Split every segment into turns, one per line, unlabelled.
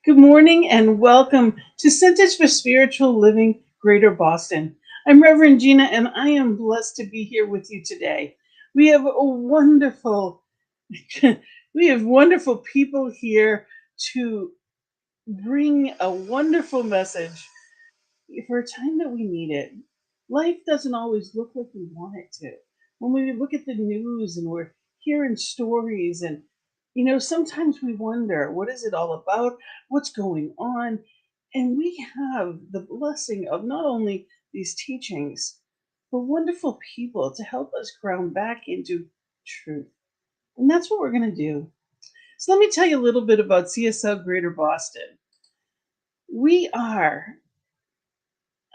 Good morning and welcome to Centers for Spiritual Living, Greater Boston. I'm Reverend Gina and I am blessed to be here with you today. We have a wonderful, we have wonderful people here to bring a wonderful message for a time that we need it. Life doesn't always look like we want it to. When we look at the news and we're hearing stories and sometimes we wonder, what is it all about? What's going on? And we have the blessing of not only these teachings, but wonderful people to help us ground back into truth. And that's what we're going to do. So let me tell you a little bit about CSL Greater Boston. We are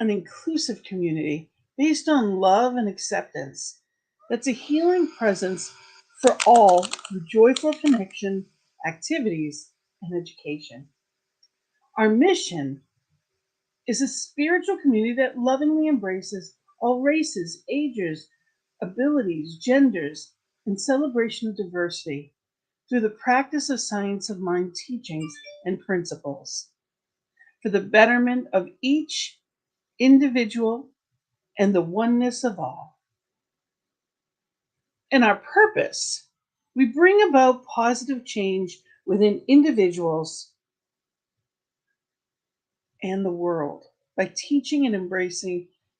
an inclusive community based on love and acceptance. That's a healing presence for all through joyful connection, activities, and education. Our mission is a spiritual community that lovingly embraces all races, ages, abilities, genders, and celebration of diversity through the practice of science of mind teachings and principles for the betterment of each individual and the oneness of all. And our purpose, we bring about positive change within individuals and the world by teaching and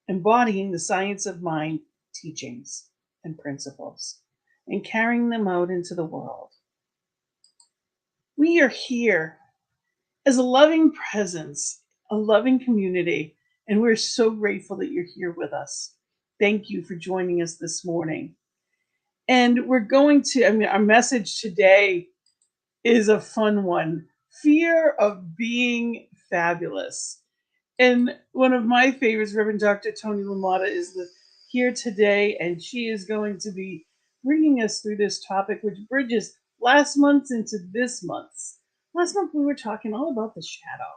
embodying the science of mind teachings and principles and carrying them out into the world. We are here as a loving presence, a loving community, and we're so grateful that you're here with us. Thank you for joining us this morning. And we're going to, our message today is a fun one. Fear of being fabulous. And one of my favorites, Reverend Dr. Toni Lamotta, is here today, and she is going to be bringing us through this topic, which bridges last month's into this month's. Last month, we were talking all about the shadow.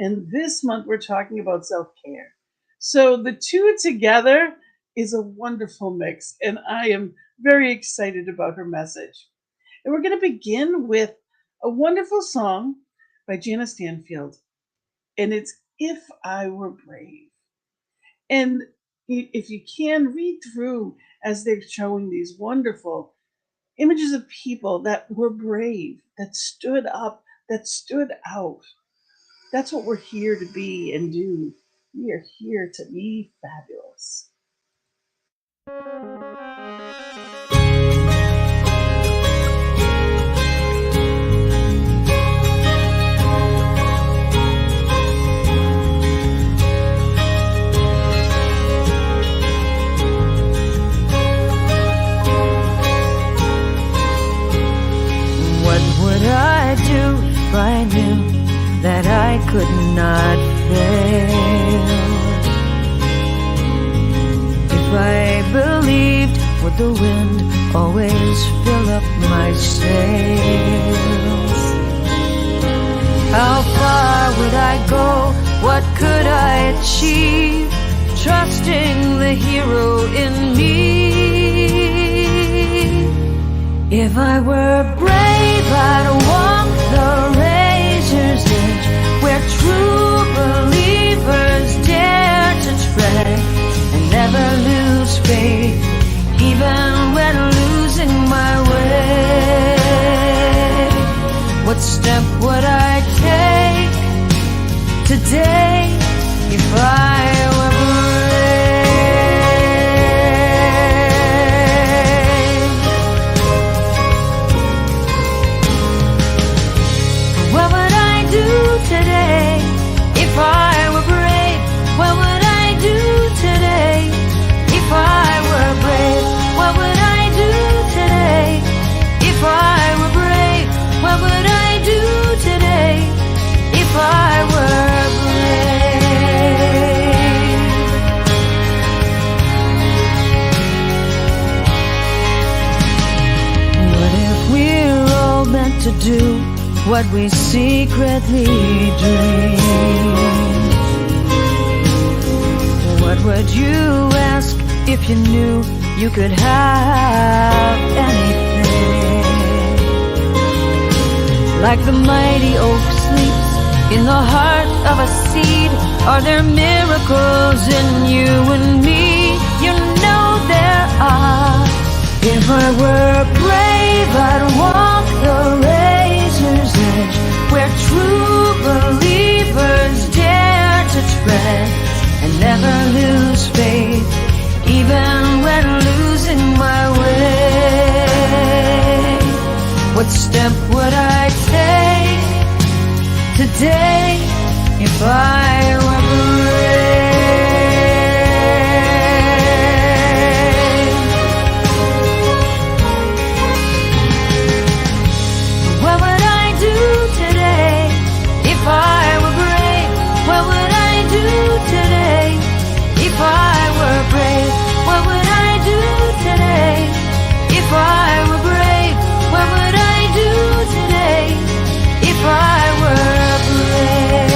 And this month, we're talking about self-care. So the two together is a wonderful mix, and I am very excited about her message. And we're going to begin with a wonderful song by Jana Stanfield, and it's If I Were Brave. And if you can, read through as they're showing these wonderful images of people that were brave, that stood up, that stood out. That's what we're here to be and do. We are here to be fabulous.
What would I do if I knew that I could not fail? If I believed, would the wind always fill up my sails? How far would I go? What could I achieve? Trusting the hero in me. If I were brave, I'd walk the razor's edge, where true believers dare to tread and never lose faith, even when losing my way. What step would I take today if I were to do what we secretly dream? What would you ask if you knew you could have anything? Like the mighty oak sleeps In the heart of a seed, are there miracles in you and me? You know there are. If I were brave, I'd walk the razor's edge, where true believers dare to tread, and never lose faith, even when losing my way. What step would I take today if I were brave? What would I do today if I were brave? What would I do today if I were brave? What would I do today if I were brave? What would I do today if I were brave?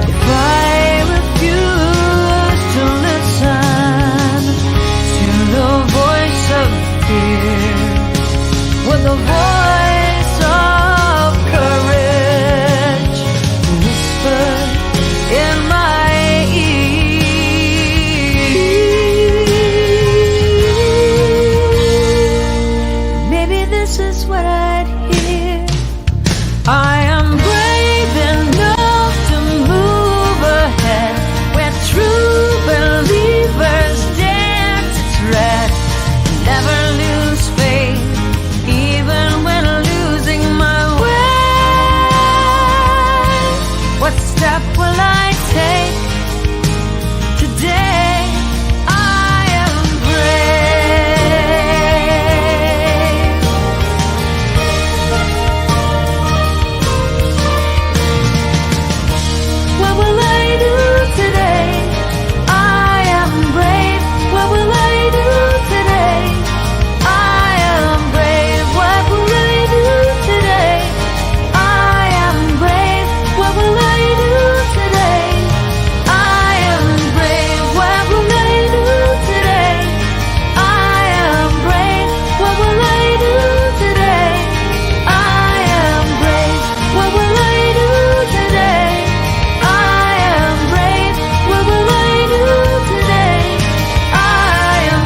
If I refuse to listen to the voice of fear, with the voice of courage whispered in my ear, maybe this is what I'd hear. I am brave enough to move ahead, where true believers dare to tread, never lose faith, even when losing my way. What step will I take today? I am brave. What will I do today? I am brave. What will I do today? I am brave. What will I do today? I am brave. What will I do today? I am brave. What will I do today? I am brave. What will I do today? I am brave. What will I do today? I am brave. What will I do today? I am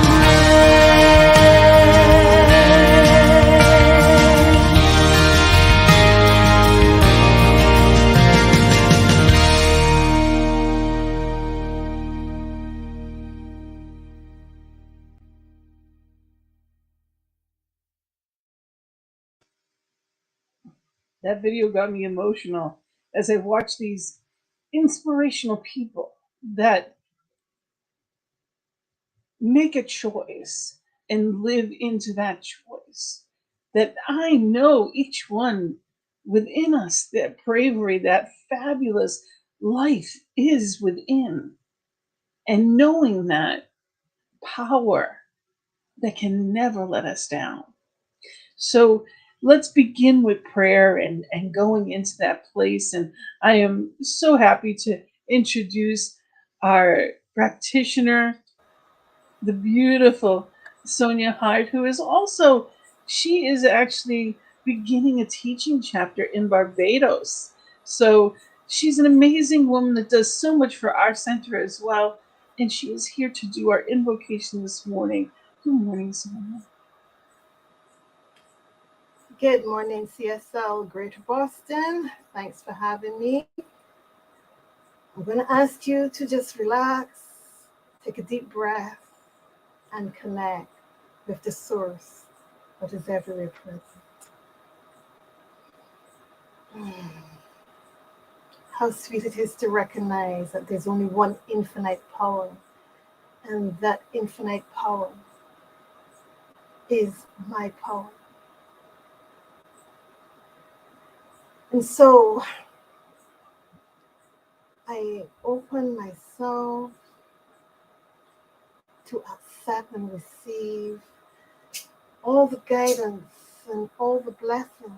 That video got me emotional as I watched these inspirational people that make a choice and live into that choice. That I know each one within us, that bravery, that fabulous life is within. And knowing that power that can never let us down. So let's begin with prayer and going into that place. And I am so happy to introduce our practitioner, the beautiful Sonia Hyde, who is also, she is actually beginning a teaching chapter in Barbados. So she's an amazing woman that does so much for our center as well. And she is here to do our invocation this morning. Good morning, Sonia.
Good morning, CSL Greater Boston. Thanks for having me. I'm going to ask you to just relax, take a deep breath, and connect with the source that is everywhere present. How sweet it is to recognize that there's only one infinite power, and that infinite power is my power. And so I open myself to accept and receive all the guidance and all the blessings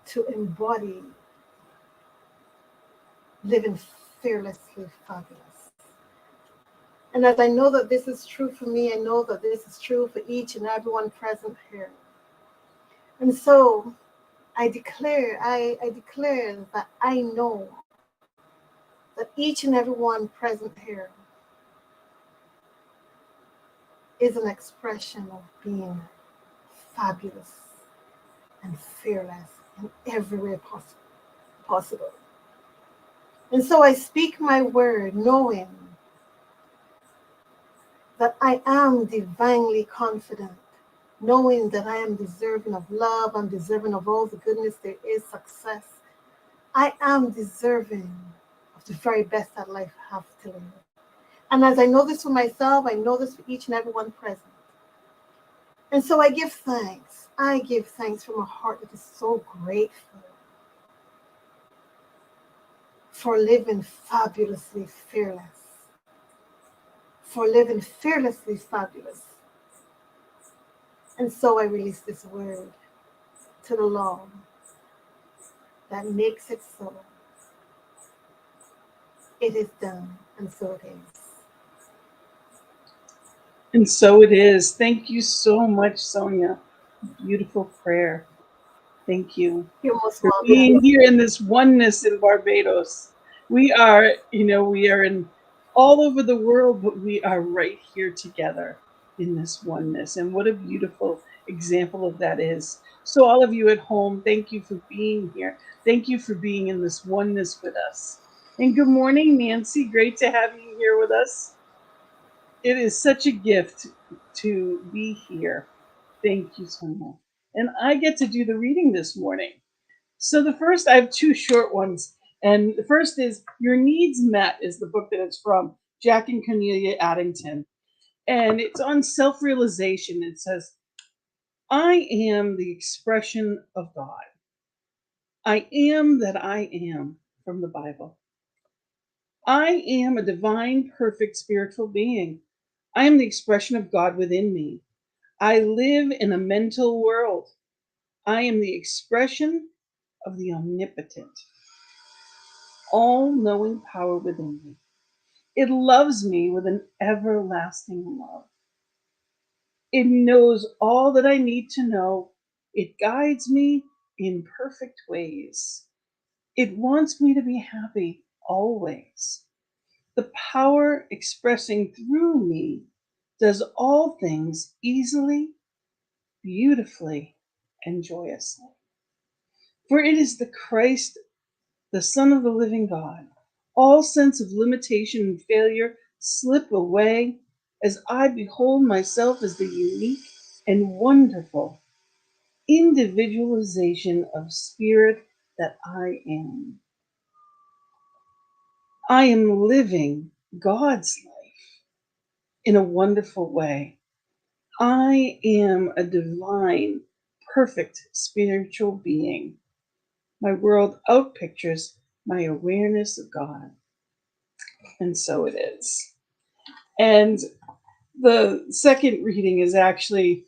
to embody living fearlessly fabulous. And as I know that this is true for me, I know that this is true for each and everyone present here. And so I declare that I know that each and every one present here is an expression of being fabulous and fearless in every way possible. And so I speak my word knowing that I am divinely confident, knowing that I am deserving of love, I'm deserving of all the goodness there is, success. I am deserving of the very best that life has to live. And as I know this for myself, I know this for each and every one present. And so I give thanks. I give thanks from a heart that is so grateful for living fabulously fearless, for living fearlessly fabulous. And so I release this word to the law that makes it so. It is done, and so it is.
And so it is. Thank you so much, Sonia. Beautiful prayer. Thank you
You're most
for
welcome.
being here in this oneness in Barbados. We are, we are in all over the world, but we are right here together in this oneness. And what a beautiful example of that is. So, all of you at home, thank you for being here. Thank you for being in this oneness with us. And good morning, Nancy. Great to have you here with us. It is such a gift to be here. Thank you so much. And I get to do the reading this morning. So the first, I have two short ones. And the first is Your Needs Met is the book that it's from, Jack and Cornelia Addington. And it's on self-realization. It says, I am the expression of God. I am that I am, from the Bible. I am a divine, perfect spiritual being. I am the expression of God within me. I live in a mental world. I am the expression of the omnipotent, all knowing power within me. It loves me with an everlasting love. It knows all that I need to know. It guides me in perfect ways. It wants me to be happy always. The power expressing through me does all things easily, beautifully, and joyously. For it is the Christ, the Son of the living God. All sense of limitation and failure slip away as I behold myself as the unique and wonderful individualization of spirit that I am. I am living God's life in a wonderful way. I am a divine, perfect spiritual being. My world outpictures my awareness of God. And so it is. And the second reading is actually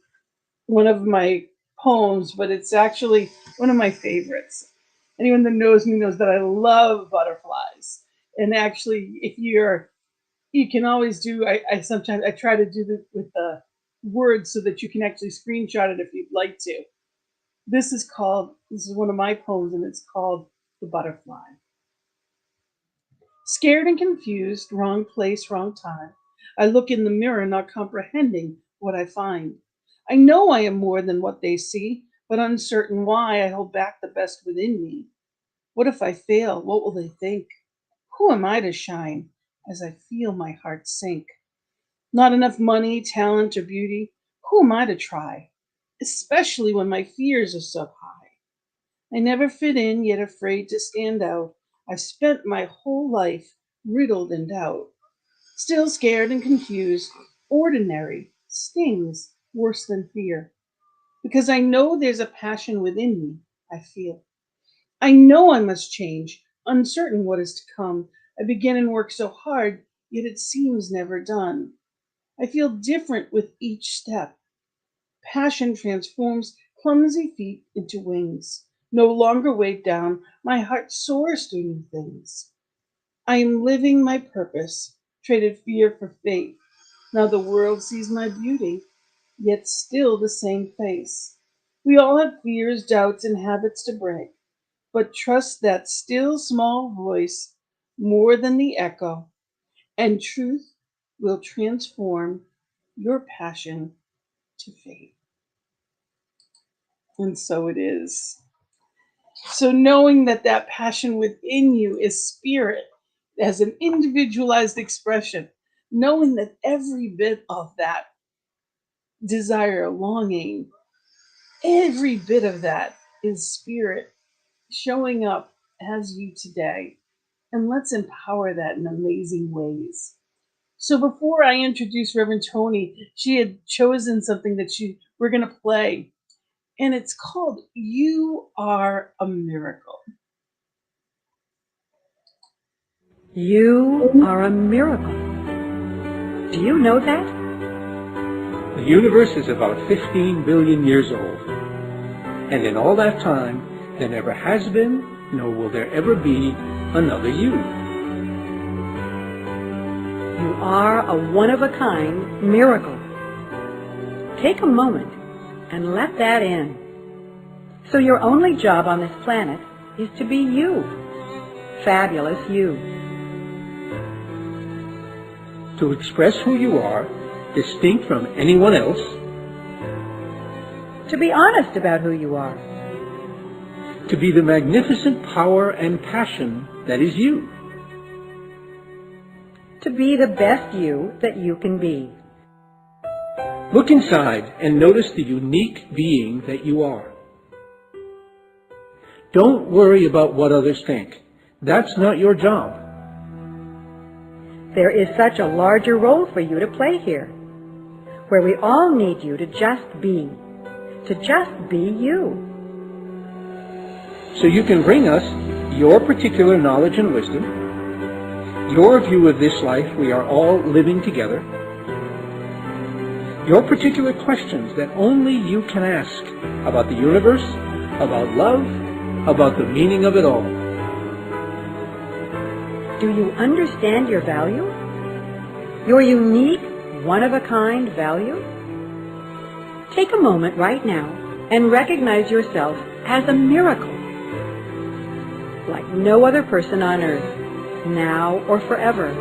one of my poems, but it's actually one of my favorites. Anyone that knows me knows that I love butterflies. And actually, if you can always do, I sometimes, I try to do this with the words so that you can actually screenshot it if you'd like to. This is one of my poems, and it's called The Butterfly. Scared and confused, wrong place, wrong time. I look in the mirror, not comprehending what I find. I know I am more than what they see, but uncertain why I hold back the best within me. What if I fail? What will they think? Who am I to shine as I feel my heart sink? Not enough money, talent, or beauty. Who am I to try? Especially when my fears are so high. I never fit in, yet afraid to stand out. I've spent my whole life riddled in doubt. Still scared and confused, ordinary stings worse than fear. Because I know there's a passion within me, I feel. I know I must change, uncertain what is to come. I begin and work so hard, yet it seems never done. I feel different with each step. Passion transforms clumsy feet into wings. No longer weighed down, my heart soars through new things. I am living my purpose, traded fear for faith. Now the world sees my beauty, yet still the same face. We all have fears, doubts, and habits to break, but trust that still small voice more than the echo, and truth will transform your passion to faith. And so it is. So knowing that that passion within you is spirit as an individualized expression, knowing that every bit of that desire, longing, every bit of that is spirit showing up as you today. And let's empower that in amazing ways. So before I introduce Reverend Toni, she had chosen something that we're going to play, and it's called "You Are a Miracle."
You are a miracle. Do you know that?
The universe is about 15 billion years old. And in all that time, there never has been, nor will there ever be, another you.
You are a one-of-a-kind miracle. Take a moment and let that in. So your only job on this planet is to be you. Fabulous you.
To express who you are, distinct from anyone else.
To be honest about who you are.
To be the magnificent power and passion that is you.
To be the best you that you can be.
Look inside and notice the unique being that you are. Don't worry about what others think. That's not your job.
There is such a larger role for you to play here, where we all need you to just be you.
So you can bring us your particular knowledge and wisdom, your view of this life we are all living together, your particular questions that only you can ask about the universe, about love, about the meaning of it all.
Do you understand your value? Your unique, one-of-a-kind value? Take a moment right now and recognize yourself as a miracle, like no other person on earth, now or forever.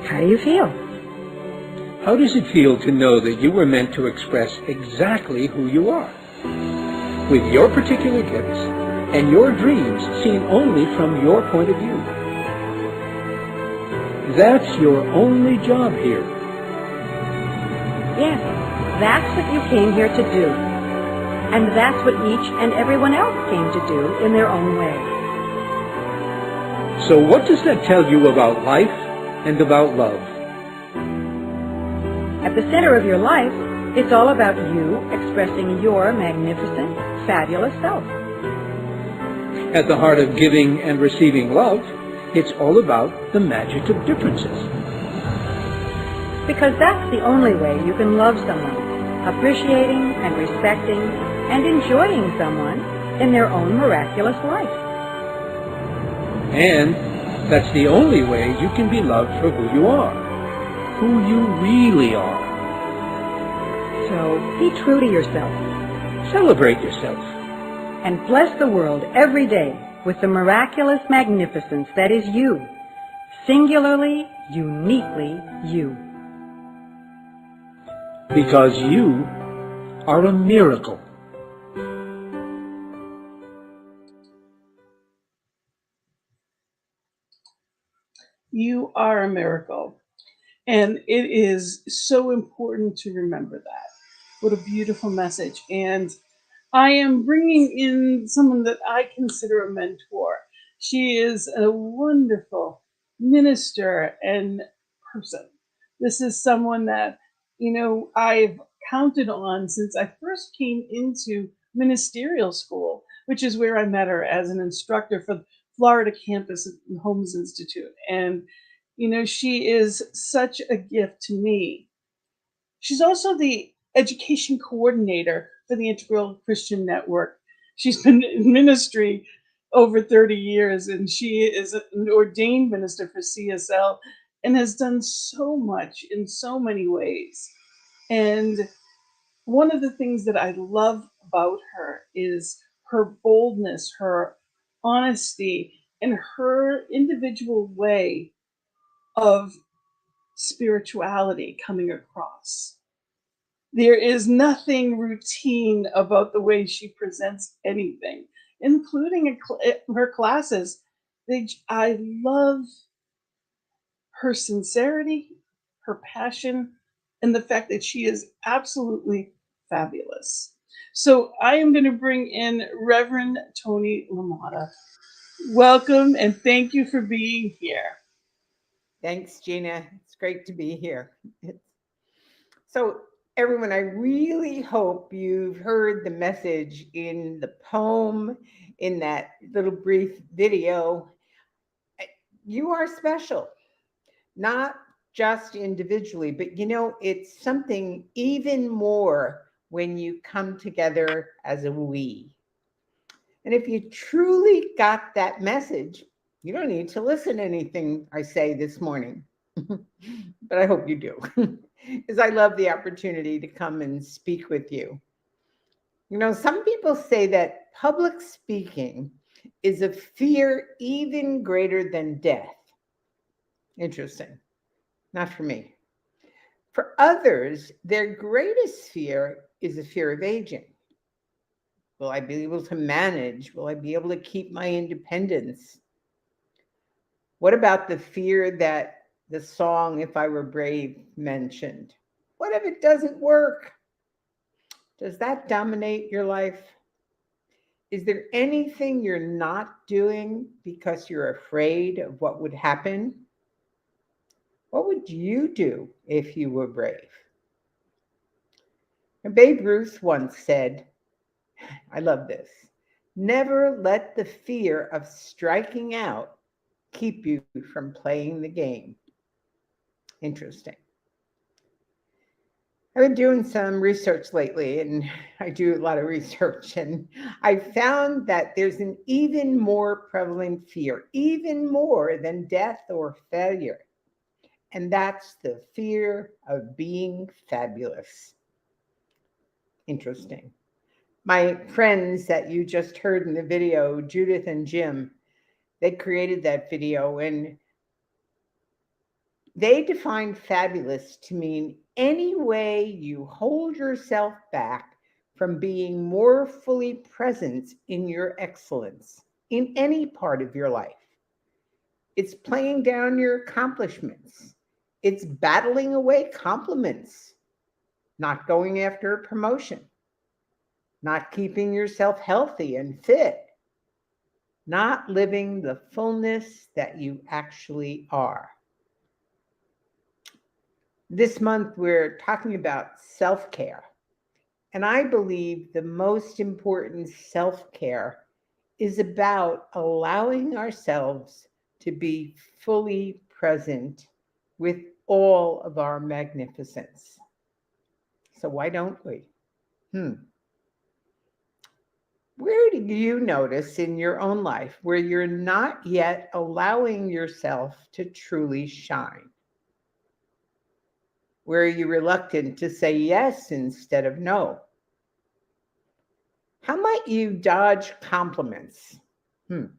How do you feel?
How does it feel to know that you were meant to express exactly who you are, with your particular gifts and your dreams seen only from your point of view? That's your only job here.
Yes, that's what you came here to do. And that's what each and everyone else came to do in their own way.
So what does that tell you about life and about love?
At the center of your life, it's all about you expressing your magnificent, fabulous self.
At the heart of giving and receiving love, it's all about the magic of differences.
Because that's the only way you can love someone, appreciating and respecting and enjoying someone in their own miraculous life.
And that's the only way you can be loved for who you are, who you really are.
So be true to yourself.
Celebrate yourself.
And bless the world every day with the miraculous magnificence that is you, singularly, uniquely you.
Because you are a miracle.
You are a miracle. And it is so important to remember that. What a beautiful message. And I am bringing in someone that I consider a mentor. She is a wonderful minister and person. This is someone that, I've counted on since I first came into ministerial school, which is where I met her as an instructor for the Florida campus at the Holmes Institute. And, she is such a gift to me. She's also the education coordinator for the Integral Christian Network. She's been in ministry over 30 years, and she is an ordained minister for CSL and has done so much in so many ways. And one of the things that I love about her is her boldness, her honesty, and her individual way of spirituality coming across. There is nothing routine about the way she presents anything, including her classes. I love her sincerity, her passion, and the fact that she is absolutely fabulous. So I am going to bring in Reverend Toni Lamotta. Welcome and thank you for being here.
Thanks, Gina. It's great to be here. So, everyone, I really hope you've heard the message in the poem, in that little brief video. You are special, not just individually, but it's something even more when you come together as a we. And if you truly got that message, you don't need to listen to anything I say this morning. But I hope you do, because I love the opportunity to come and speak with you. Some people say that public speaking is a fear even greater than death. Interesting. Not for me. For others, their greatest fear is a fear of aging. Will I be able to manage? Will I be able to keep my independence? What about the fear that the song If I Were Brave mentioned? What if it doesn't work? Does that dominate your life? Is there anything you're not doing because you're afraid of what would happen? What would you do if you were brave? And Babe Ruth once said, I love this, never let the fear of striking out keep you from playing the game. Interesting. I've been doing some research lately, and I do a lot of research, and I found that there's an even more prevalent fear, even more than death or failure, and that's the fear of being fabulous. Interesting. My friends that you just heard in the video, Judith and Jim, they created that video, and they defined fabulous to mean any way you hold yourself back from being more fully present in your excellence in any part of your life. It's playing down your accomplishments. It's battling away compliments, not going after a promotion, not keeping yourself healthy and fit, not living the fullness that you actually are. This month, we're talking about self-care. And I believe the most important self-care is about allowing ourselves to be fully present with all of our magnificence. So why don't we? Where do you notice in your own life where you're not yet allowing yourself to truly shine? Where are you reluctant to say yes instead of no? How might you dodge compliments? It's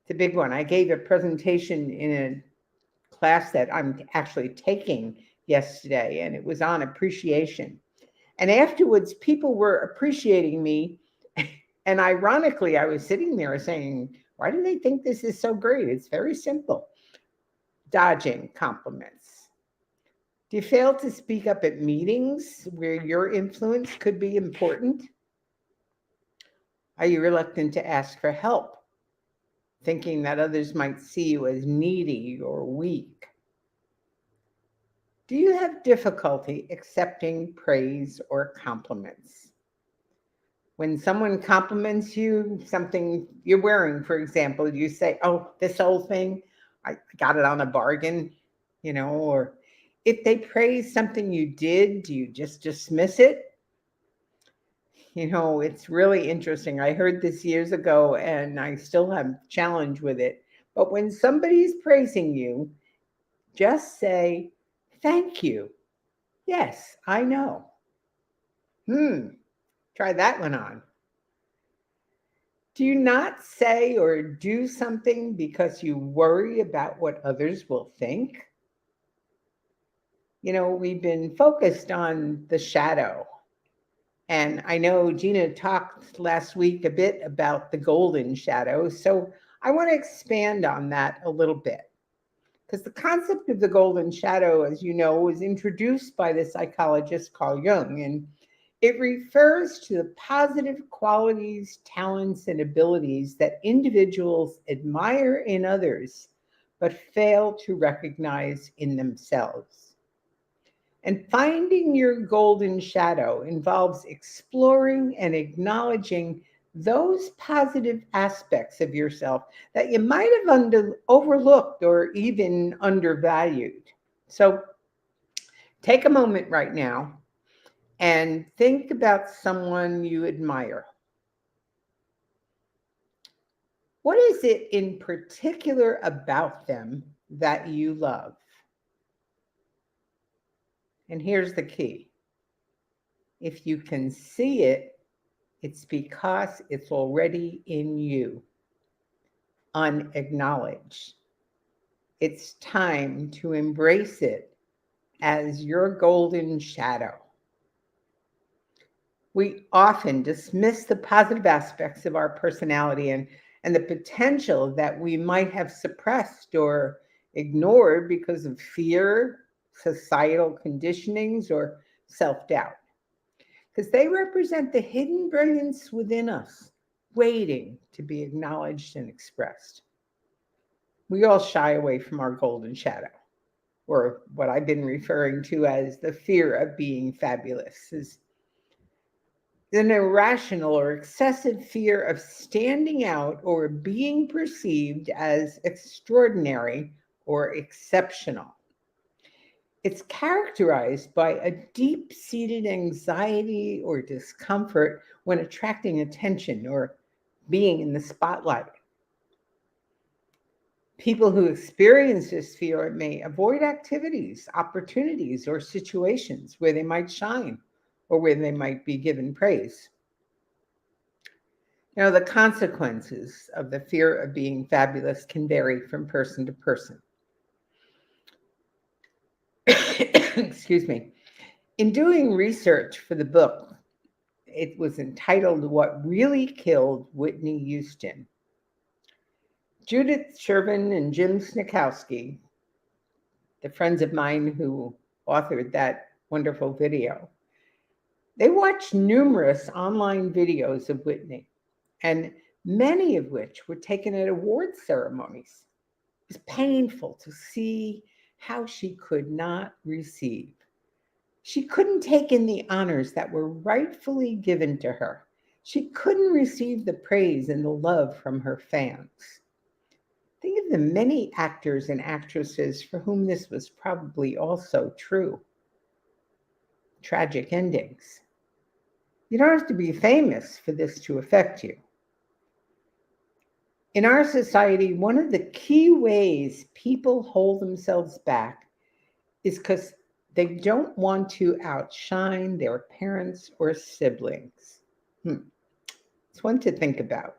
a big one. I gave a presentation in a class that I'm actually taking yesterday, and it was on appreciation. And afterwards, people were appreciating me. And ironically, I was sitting there saying, why do they think this is so great? It's very simple. Dodging compliments. Do you fail to speak up at meetings where your influence could be important? Are you reluctant to ask for help, thinking that others might see you as needy or weak? Do you have difficulty accepting praise or compliments? When someone compliments you, something you're wearing, for example, you say, oh, this old thing, I got it on a bargain, or if they praise something you did, do you just dismiss it? It's really interesting. I heard this years ago and I still have challenge with it. But when somebody's praising you, just say, thank you. Yes, I know. Try that one on. Do you not say or do something because you worry about what others will think? We've been focused on the shadow. And I know Gina talked last week a bit about the golden shadow. So I want to expand on that a little bit. Because the concept of the golden shadow, as you know, was introduced by the psychologist Carl Jung. And it refers to the positive qualities, talents, and abilities that individuals admire in others, but fail to recognize in themselves. And finding your golden shadow involves exploring and acknowledging those positive aspects of yourself that you might have overlooked or even undervalued. So take a moment right now and think about someone you admire. What is it in particular about them that you love? And here's the key. If you can see it, it's because it's already in you, unacknowledged. It's time to embrace it as your golden shadow. We often dismiss the positive aspects of our personality and the potential that we might have suppressed or ignored because of fear, societal conditionings, or self doubt. Because they represent the hidden brilliance within us, waiting to be acknowledged and expressed. We all shy away from our golden shadow, or what I've been referring to as the fear of being fabulous, is an irrational or excessive fear of standing out or being perceived as extraordinary or exceptional. It's characterized by a deep seated anxiety or discomfort when attracting attention or being in the spotlight. People who experience this fear may avoid activities, opportunities, or situations where they might shine or where they might be given praise. The consequences of the fear of being fabulous can vary from person to person. Excuse me. In doing research for the book, it was entitled What Really Killed Whitney Houston. Judith Shervin and Jim Snikowski, the friends of mine who authored that wonderful video, they watched numerous online videos of Whitney, and many of which were taken at award ceremonies. It was painful to see how she could not receive. She couldn't take in the honors that were rightfully given to her. She couldn't receive the praise and the love from her fans. Think of the many actors and actresses for whom this was probably also true. Tragic endings. You don't have to be famous for this to affect you. In our society, one of the key ways people hold themselves back is because they don't want to outshine their parents or siblings. It's one to think about.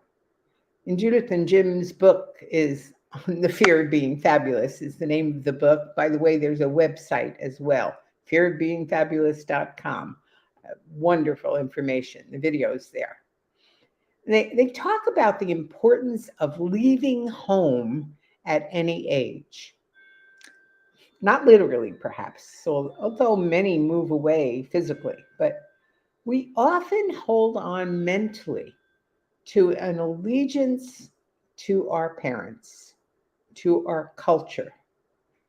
In Judith and Jim's book is The Fear of Being Fabulous is the name of the book. By the way, there's a website as well, fearofbeingfabulous.com. Wonderful information. The video's there. They talk about the importance of leaving home at any age. Not literally, perhaps, so although many move away physically, but we often hold on mentally to an allegiance to our parents, to our culture,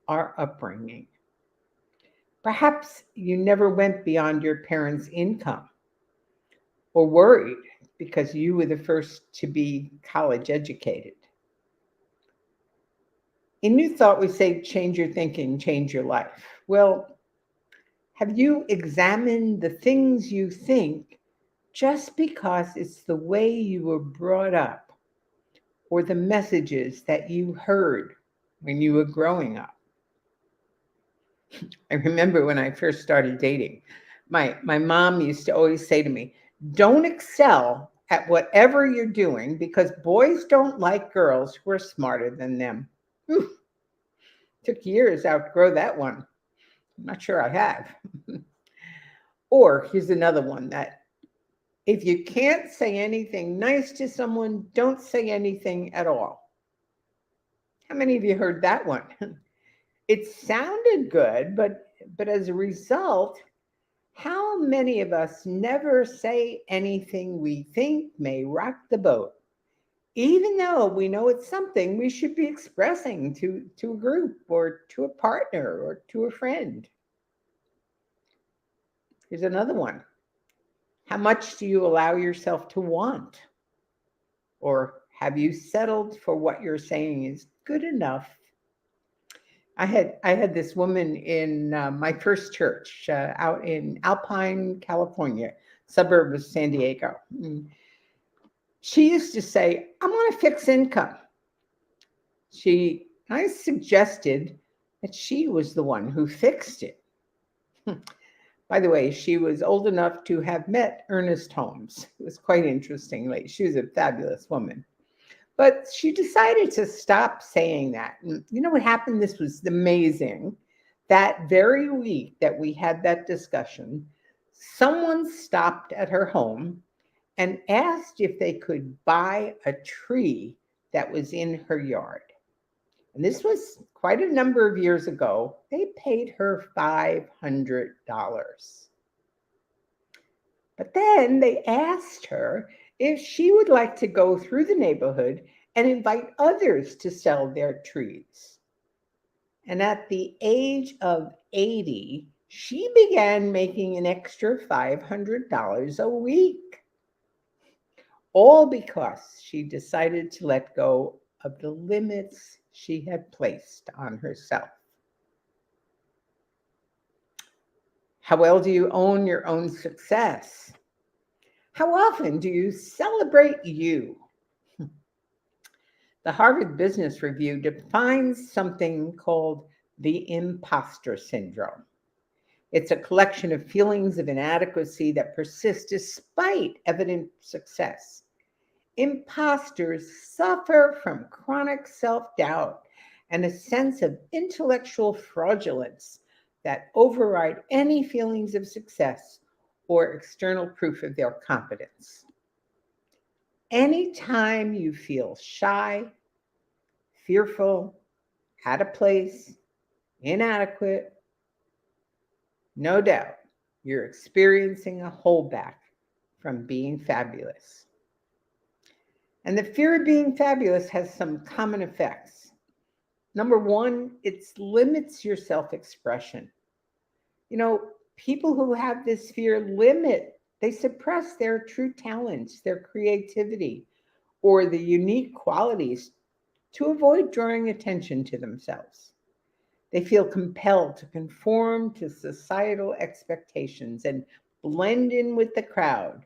our upbringing. Perhaps you never went beyond your parents' income or worried because you were the first to be college educated. In New Thought, we say, change your thinking, change your life. Well, have you examined the things you think just because it's the way you were brought up or the messages that you heard when you were growing up? I remember when I first started dating, my mom used to always say to me, don't excel at whatever you're doing because boys don't like girls who are smarter than them. Whew, took years to outgrow that one. I'm not sure I have. Or here's another one that if you can't say anything nice to someone, don't say anything at all. How many of you heard that one? It sounded good, but as a result, how many of us never say anything we think may rock the boat, even though we know it's something we should be expressing to a group or to a partner or to a friend? Here's another one. How much do you allow yourself to want? Or have you settled for what you're saying is good enough? I had this woman in my first church out in Alpine, California, suburb of San Diego. She used to say, "I'm on a fixed income." I suggested that she was the one who fixed it. By the way, she was old enough to have met Ernest Holmes. It was quite interesting. Like, she was a fabulous woman. But she decided to stop saying that. And you know what happened? This was amazing. That very week that we had that discussion, someone stopped at her home and asked if they could buy a tree that was in her yard. And this was quite a number of years ago. They paid her $500. But then they asked her if she would like to go through the neighborhood and invite others to sell their trees. And at the age of 80, she began making an extra $500 a week, all because she decided to let go of the limits she had placed on herself. How well do you own your own success? How often do you celebrate you? The Harvard Business Review defines something called the imposter syndrome. It's a collection of feelings of inadequacy that persist despite evident success. Imposters suffer from chronic self-doubt and a sense of intellectual fraudulence that override any feelings of success or external proof of their competence. Anytime you feel shy, fearful, out of place, inadequate, no doubt you're experiencing a holdback from being fabulous. And the fear of being fabulous has some common effects. Number one, it limits your self-expression. You know, people who have this fear they suppress their true talents, their creativity, or the unique qualities to avoid drawing attention to themselves. They feel compelled to conform to societal expectations and blend in with the crowd,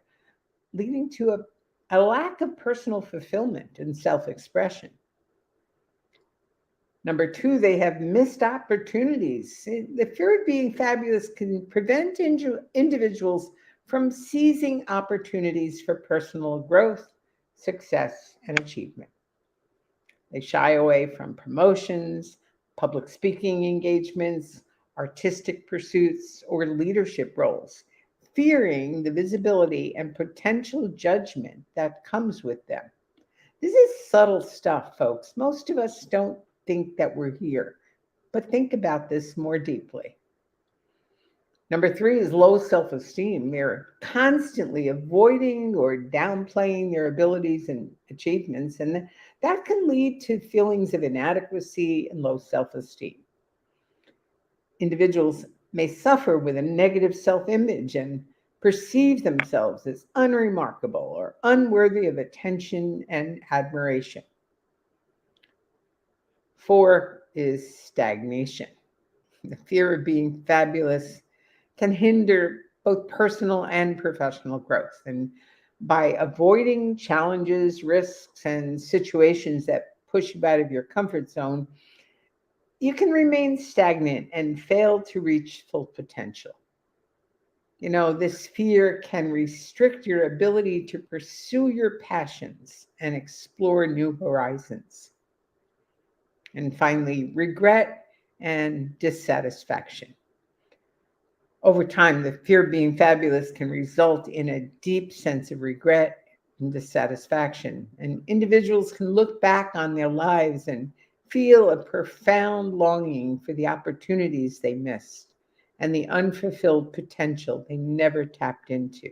leading to a lack of personal fulfillment and self-expression. Number two, they have missed opportunities. The fear of being fabulous can prevent individuals from seizing opportunities for personal growth, success, and achievement. They shy away from promotions, public speaking engagements, artistic pursuits, or leadership roles, fearing the visibility and potential judgment that comes with them. This is subtle stuff, folks. Most of us don't think that we're here, but think about this more deeply. Number three is low self-esteem. They're constantly avoiding or downplaying their abilities and achievements, and that can lead to feelings of inadequacy and low self-esteem. Individuals may suffer with a negative self-image and perceive themselves as unremarkable or unworthy of attention and admiration. Four is stagnation. The fear of being fabulous can hinder both personal and professional growth. And by avoiding challenges, risks, and situations that push you out of your comfort zone, you can remain stagnant and fail to reach full potential. This fear can restrict your ability to pursue your passions and explore new horizons. And finally, regret and dissatisfaction. Over time, the fear of being fabulous can result in a deep sense of regret and dissatisfaction. And individuals can look back on their lives and feel a profound longing for the opportunities they missed and the unfulfilled potential they never tapped into.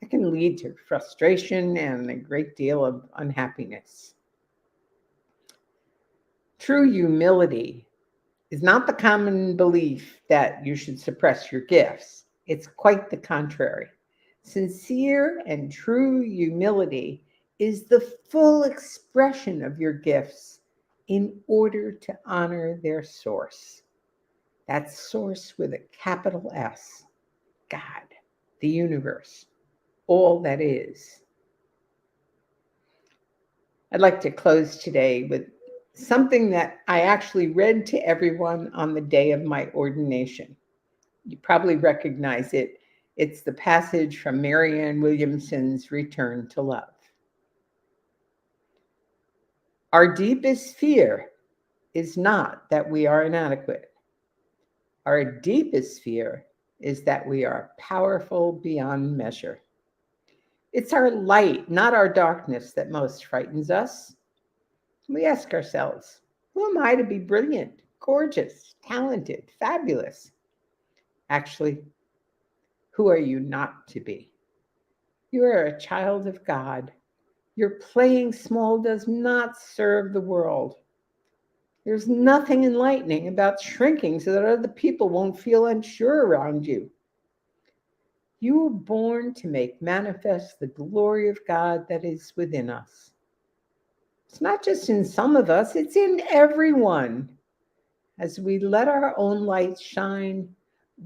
It can lead to frustration and a great deal of unhappiness. True humility is not the common belief that you should suppress your gifts. It's quite the contrary. Sincere and true humility is the full expression of your gifts in order to honor their source. That source with a capital S, God, the universe, all that is. I'd like to close today with something that I actually read to everyone on the day of my ordination. You probably recognize it. It's the passage from Marianne Williamson's Return to Love. Our deepest fear is not that we are inadequate. Our deepest fear is that we are powerful beyond measure. It's our light, not our darkness, that most frightens us. We ask ourselves, who am I to be brilliant, gorgeous, talented, fabulous? Actually, who are you not to be? You are a child of God. Your playing small does not serve the world. There's nothing enlightening about shrinking so that other people won't feel unsure around you. You were born to make manifest the glory of God that is within us. It's not just in some of us, it's in everyone. As we let our own light shine,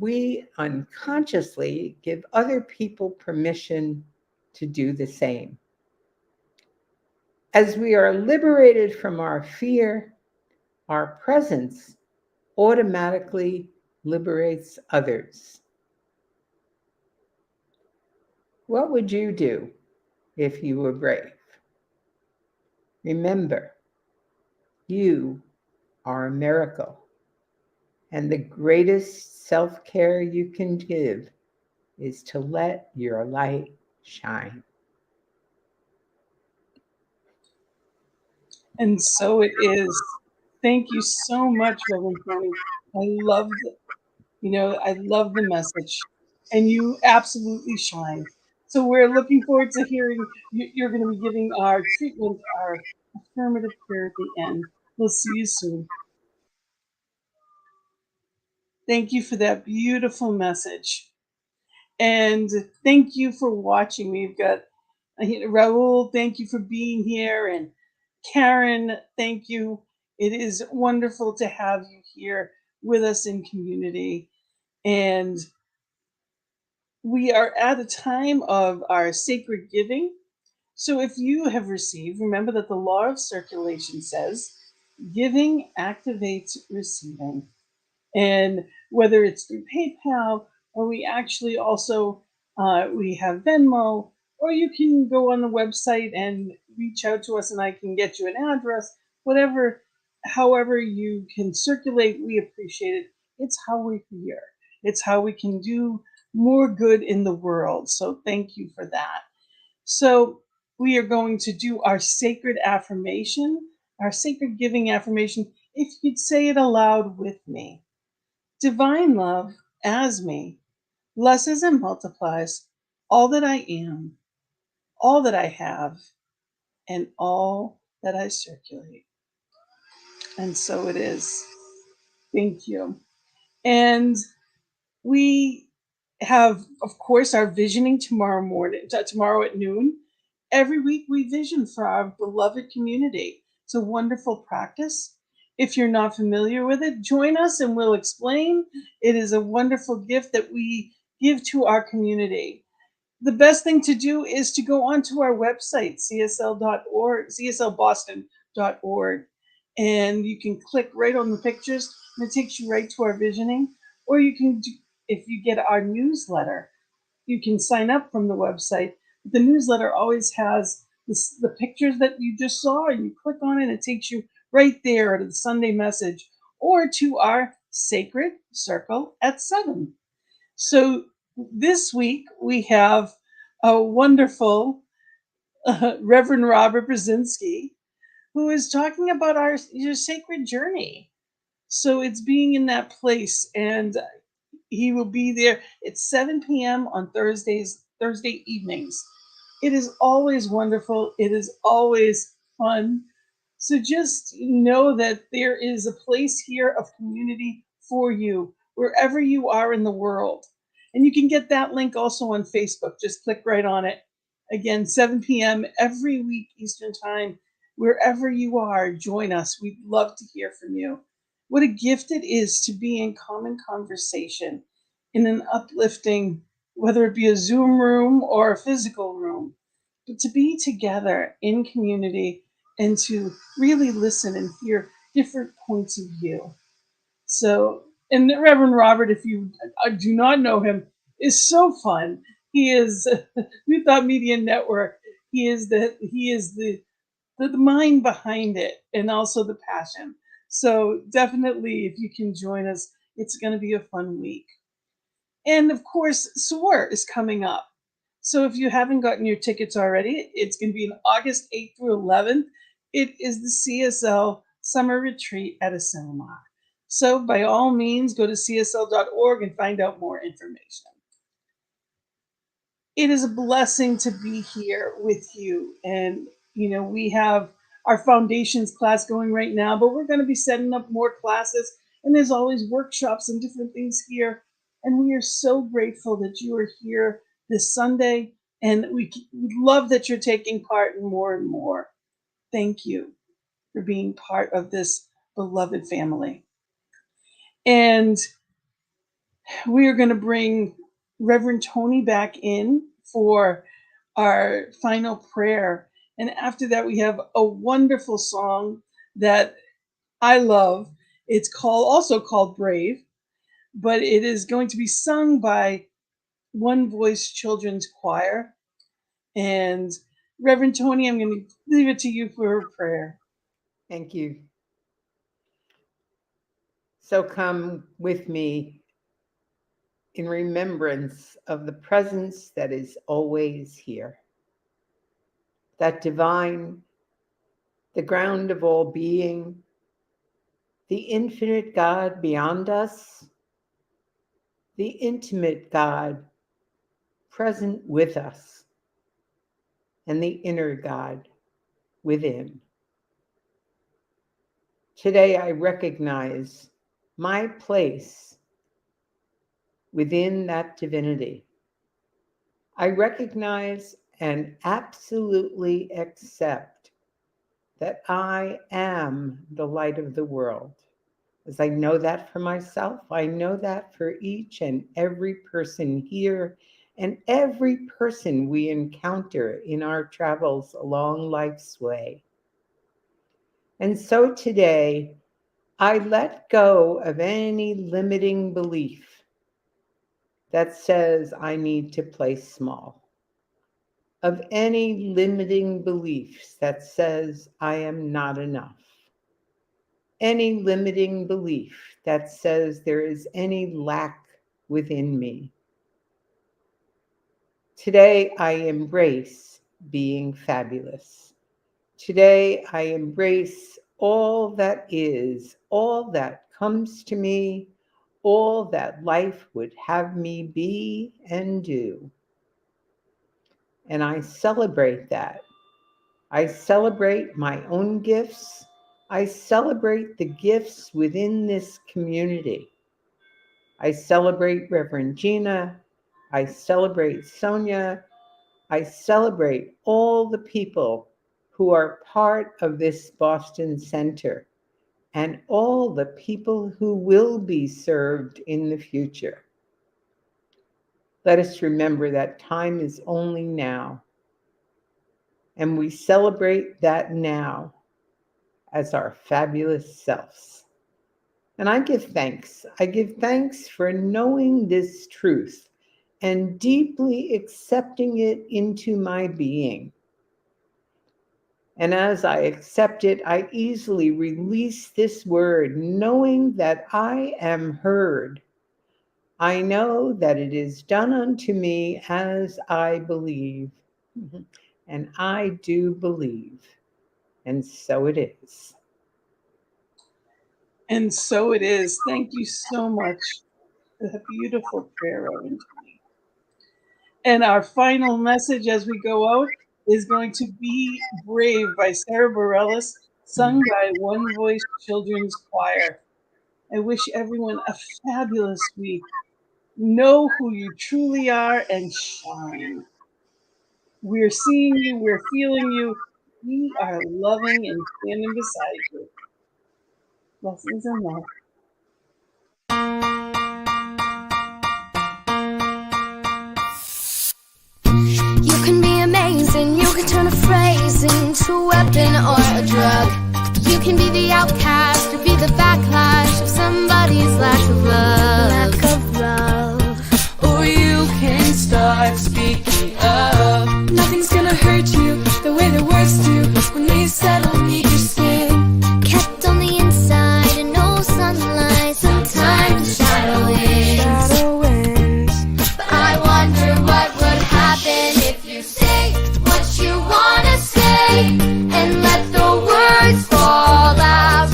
we unconsciously give other people permission to do the same. As we are liberated from our fear, our presence automatically liberates others. What would you do if you were brave? Remember, you are a miracle, and the greatest self-care you can give is to let your light shine.
And so it is. Thank you so much, Reverend Tony. I love the message, and you absolutely shine. So we're looking forward to hearing you're going to be giving our treatment, our affirmative prayer at the end. We'll see you soon. Thank you for that beautiful message. And thank you for watching. We've got Raul, thank you for being here. And Karen, thank you. It is wonderful to have you here with us in community. And we are at a time of our sacred giving. So if you have received, remember that the law of circulation says giving activates receiving. And whether it's through PayPal or we actually also we have Venmo, or you can go on the website and reach out to us and I can get you an address, whatever, however you can circulate, we appreciate it. It's how we're here. It's how we can do more good in the world. So thank you for that. So we are going to do our sacred affirmation, our sacred giving affirmation. If you'd say it aloud with me. Divine love as me blesses and multiplies all that I am, all that I have, and all that I circulate. And so it is. Thank you. And we have, of course, our visioning tomorrow at noon. Every week we vision for our beloved community. It's a wonderful practice. If you're not familiar with it, join us and we'll explain. It is a wonderful gift that we give to our community. The best thing to do is to go onto our website, csl.org, cslboston.org, and you can click right on the pictures and it takes you right to our visioning. Or you can do, if you get our newsletter, you can sign up from the website. The newsletter always has the pictures that you just saw, and you click on it, and it takes you right there to the Sunday message or to our sacred circle at 7. So this week we have a wonderful Reverend Robert Brzezinski, who is talking about your sacred journey. So it's being in that place, and he will be there at 7 p.m. on Thursday evenings. It is always wonderful. It is always fun. So just know that there is a place here of community for you wherever you are in the world. And you can get that link also on Facebook. Just click right on it. Again, 7 p.m. every week Eastern Time. Wherever you are, join us. We'd love to hear from you. What a gift it is to be in common conversation in an uplifting, whether it be a Zoom room or a physical room, but to be together in community and to really listen and hear different points of view. So, and Reverend Robert, if you do not know him, is so fun. He is New Thought Media Network. He is the mind behind it and also the passion. So definitely, if you can join us, it's going to be a fun week. And of course, SOAR is coming up. So if you haven't gotten your tickets already, it's going to be on August 8th through 11th. It is the CSL Summer Retreat at a Cinema. So by all means, go to csl.org and find out more information. It is a blessing to be here with you. And, we have our foundations class going right now, but we're going to be setting up more classes. And there's always workshops and different things here. And we are so grateful that you are here this Sunday. And we love that you're taking part in more and more. Thank you for being part of this beloved family. And we are going to bring Reverend Toni back in for our final prayer. And after that, we have a wonderful song that I love. It's also called Brave, but it is going to be sung by One Voice Children's Choir. And Reverend Toni, I'm going to leave it to you for a prayer.
Thank you. So come with me in remembrance of the presence that is always here, that divine, the ground of all being, the infinite God beyond us, the intimate God present with us, and the inner God within. Today I recognize my place within that divinity. I recognize and absolutely accept that I am the light of the world. As I know that for myself, I know that for each and every person here and every person we encounter in our travels along life's way. And so today, I let go of any limiting belief that says I need to play small, of any limiting beliefs that says I am not enough, any limiting belief that says there is any lack within me. Today, I embrace being fabulous. Today, I embrace all that is, all that comes to me, all that life would have me be and do. And I celebrate that. I celebrate my own gifts. I celebrate the gifts within this community. I celebrate Reverend Gina. I celebrate Sonia. I celebrate all the people who are part of this Boston Center and all the people who will be served in the future. Let us remember that time is only now, and we celebrate that now as our fabulous selves. And I give thanks. I give thanks for knowing this truth and deeply accepting it into my being. And as I accept it, I easily release this word, knowing that I am heard. I know that it is done unto me as I believe. And I do believe. And so it is.
And so it is. Thank you so much for that beautiful prayer, Reverend Toni. And our final message as we go out is going to be Brave by Sarah Bareilles, sung by One Voice Children's Choir. I wish everyone a fabulous week. Know who you truly are and shine. We're seeing you, we're feeling you. We are loving and standing beside you. Blessings and love.
You can be amazing, you can turn a phrase into a weapon or a drug. You can be the outcast or be the backlash of somebody's lack of love.
Or you can start speaking up. Nothing's gonna hurt you the way the words do when they settle beneath your skin.
Kept on the inside and no sunlight, sometimes the shadow wins. But I wonder what would happen if you say what you wanna say and let the words fall out.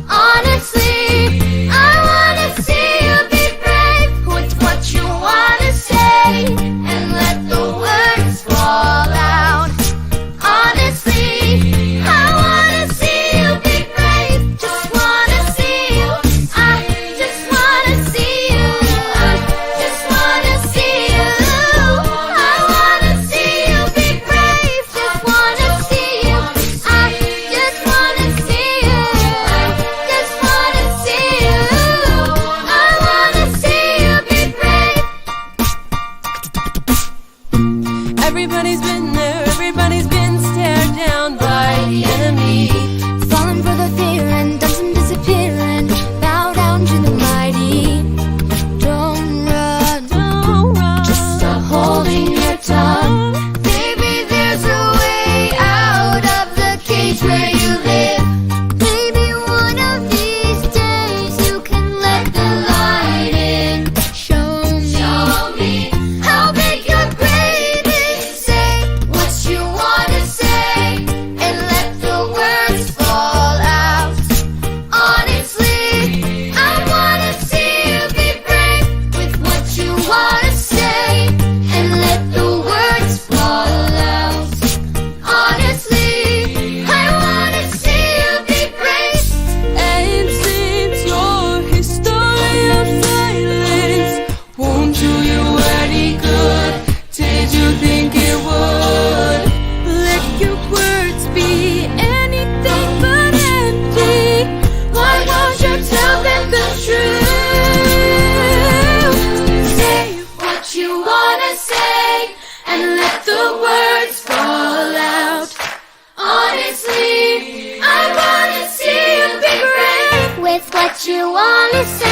Honestly, I wanna see you be brave with what you wanna say and let the words fall out. Honestly, I wanna see you be brave. Just wanna see you. I just wanna see you. I just wanna see you. I wanna see you be brave. Just wanna see you. I just wanna see you. I just wanna see you. I wanna see you be brave.
Everybody's been there, everybody's been stared down by the enemy.
Falling for the fear and dancing, disappearing. Bow down to the mighty. Don't run, just stop holding your tongue. Baby, there's a way out of the cage where you live. Maybe one of these days you can let the light in. Show me how big your brave is. Say what you wanna say and let the words fall out. Honestly, I wanna see you be brave with what you wanna say and let the words fall out. Honestly, I wanna see you be brave.
And since your history of silence won't do you any good, did you think it would? Let your words be anything but empty.
Why won't you tell them the truth? Say what you wanna say and let the words fall out. Honestly, I wanna see you be brave with what you wanna say